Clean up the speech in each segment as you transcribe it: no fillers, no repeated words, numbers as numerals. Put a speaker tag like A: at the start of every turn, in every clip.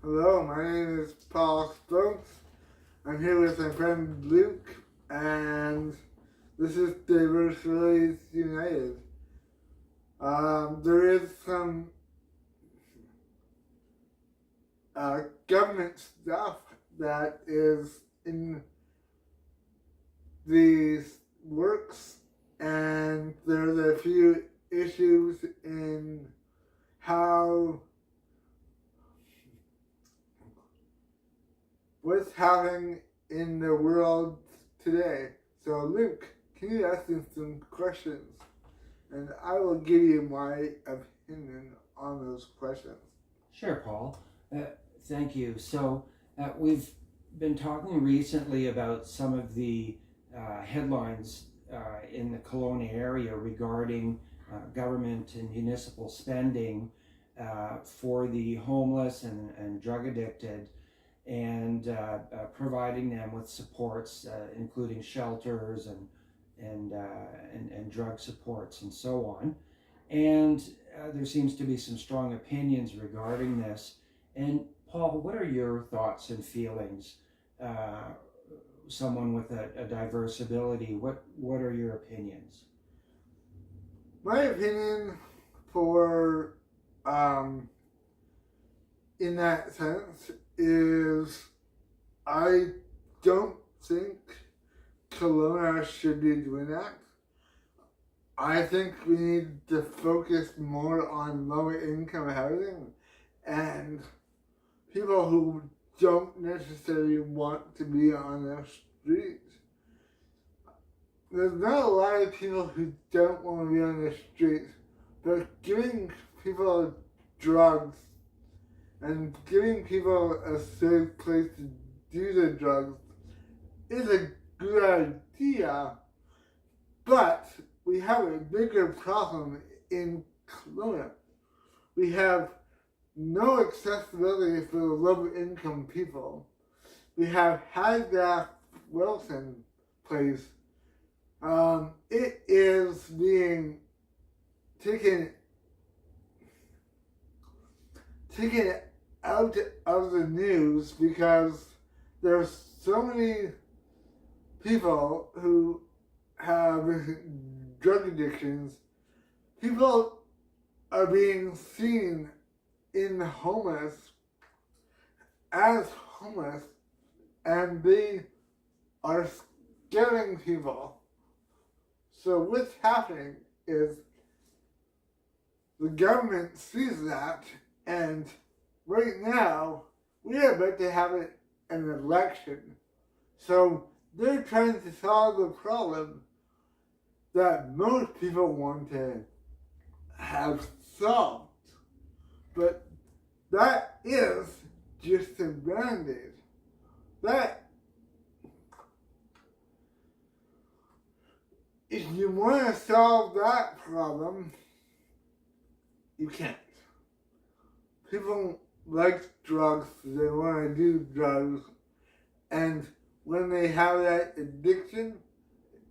A: Hello, my name is Paul Stokes. I'm here with my friend Luke, and this is Diversities United. There is some government stuff that is in these works, and there's a few issues in how what's happening in the world today. So Luke, can you ask me some questions? And I will give you my opinion on those questions.
B: Sure, Paul. Thank you. So we've been talking recently about some of the headlines in the Kelowna area regarding government and municipal spending for the homeless and drug addicted, and providing them with supports, including shelters and drug supports and so on. And there seems to be some strong opinions regarding this. And Paul, what are your thoughts and feelings? Someone with a diverse ability, what are your opinions?
A: My opinion for in that sense is I don't think Kelowna should be doing that. I think we need to focus more on lower income housing and people who don't necessarily want to be on the streets. There's not a lot of people who don't want to be on the streets, but giving people drugs and giving people a safe place to do the drugs is a good idea, but we have a bigger problem in Kelowna. We have no accessibility for the low income people. We have High Wilson Place. It is being taken out of the news because there's so many people who have drug addictions. People are being seen in homeless as homeless, and they are scaring people. So what's happening is the government sees that, and right now we are about to have an election. So they're trying to solve the problem that most people want to have solved. But that is just a band-aid. If you want to solve that problem, you can't. People like drugs, they want to do drugs, and when they have that addiction,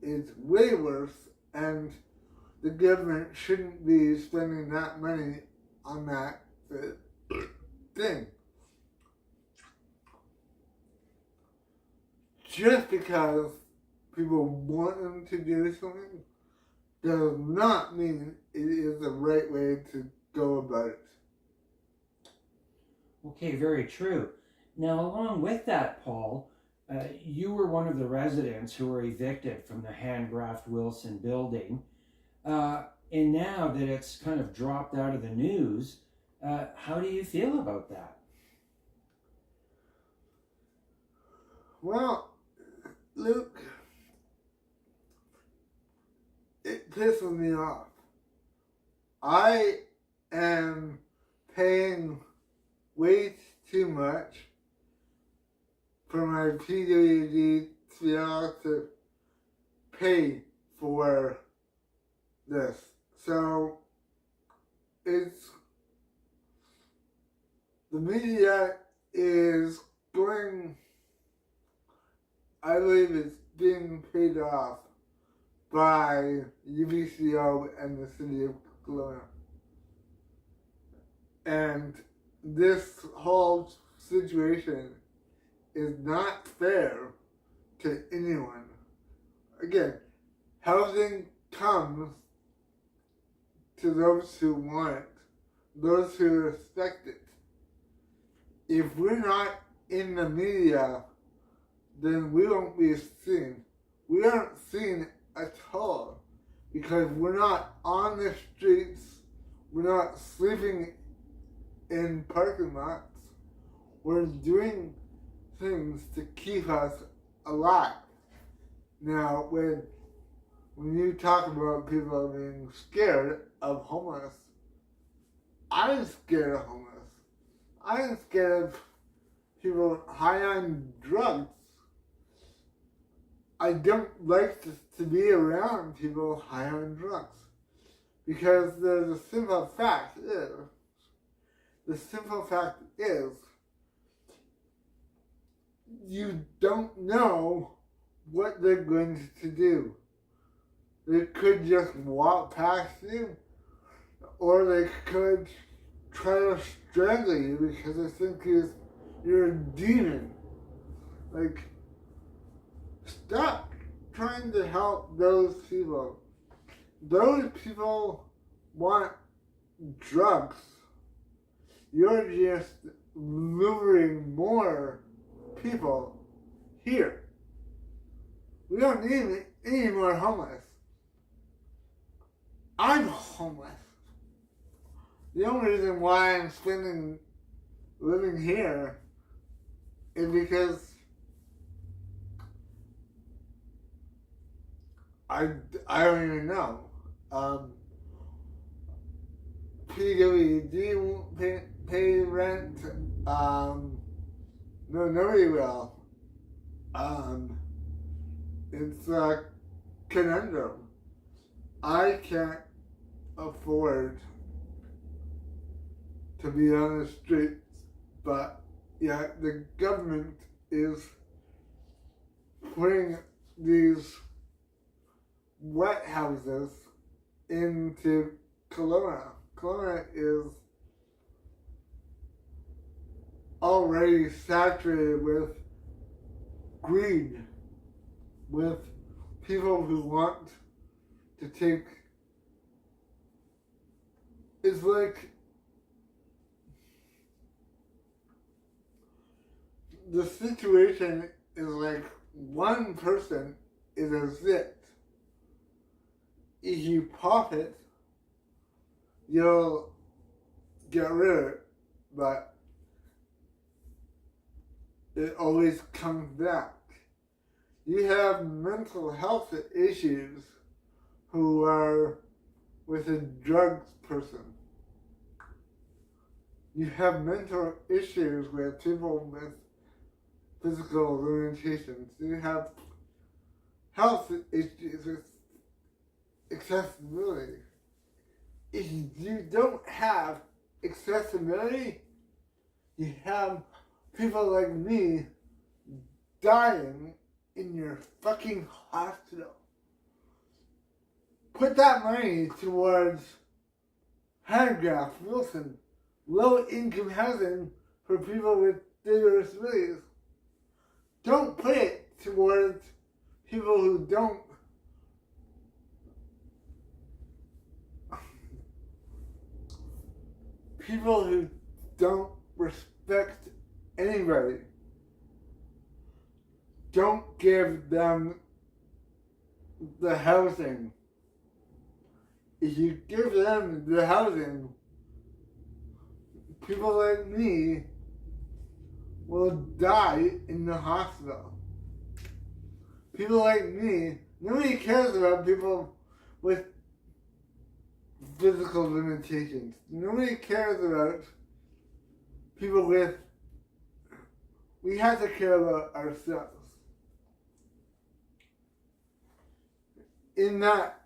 A: it's way worse, and the government shouldn't be spending that money on that thing. Just because people want them to do something does not mean it is the right way to go about it.
B: Okay, very true. Now, along with that, Paul, you were one of the residents who were evicted from the Handcraft Wilson building. And now that it's kind of dropped out of the news, how do you feel about that?
A: Well, Luke, it pisses me off. I am paying way too much for my PWD to be able to pay for this. So it's the media is going, I believe it's being paid off by UBCO and the city of Kelowna. And this whole situation is not fair to anyone. Again, housing comes to those who want it, those who respect it. If we're not in the media, then we won't be seen. We aren't seen at all because we're not on the streets, we're not sleeping in parking lots, we're doing things to keep us alive. Now, when you talk about people being scared of homeless, I'm scared of homeless. I'm scared of people high on drugs. I don't like to be around people high on drugs because the simple fact is, you don't know what they're going to do. They could just walk past you, or they could try to strangle you because they think you're a demon. Like, stop trying to help those people. Those people want drugs. You're just luring more people here. We don't need any more homeless. I'm homeless. The only reason why I'm living here is because I don't even know. PWD won't pay rent. No, nobody will. It's a conundrum. I can't afford to be on the streets, but yet the government is putting these wet houses into Kelowna. Kelowna is already saturated with greed, with people who want to take. It's like the situation is like one person is a zit. If you pop it, you'll get rid of it, but it always comes back. You have mental health issues who are with a drugs person. You have mental issues with people with physical limitations. You have health issues with accessibility. If you don't have accessibility, you have people like me dying in your fucking hospital. Put that money towards Handcraft, Wilson, low-income housing for people with disabilities. Don't put it towards people who don't respect anybody. Don't give them the housing. If you give them the housing, people like me will die in the hospital. People like me, nobody cares about people with physical limitations. Nobody cares about people with, we have to care about ourselves. In that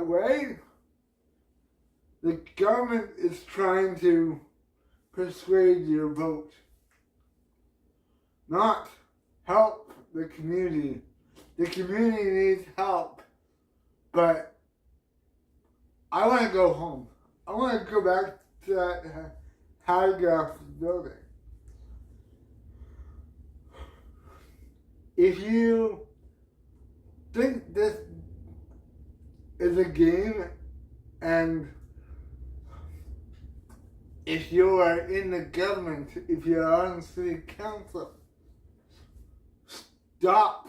A: way, the government is trying to persuade your vote, not help the community. The community needs help, but I want to go home. I want to go back to that paragraph building. If you think this is a game, and if you are in the government, if you're on city council, stop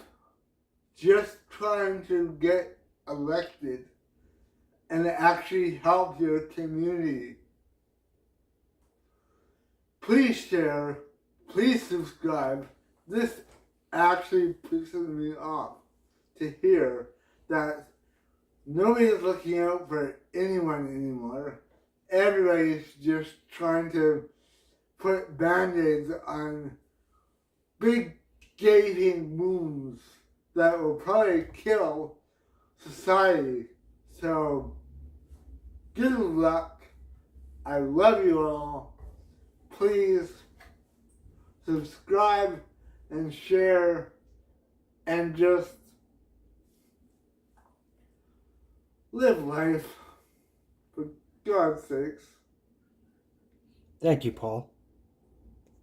A: just trying to get elected and actually help your community. Please share, please subscribe. This actually pisses me off to hear that nobody's looking out for anyone anymore. Everybody's just trying to put band-aids on big gaping wounds that will probably kill society. So, good luck. I love you all. Please subscribe and share and just live life, for God's sakes.
B: Thank you, Paul.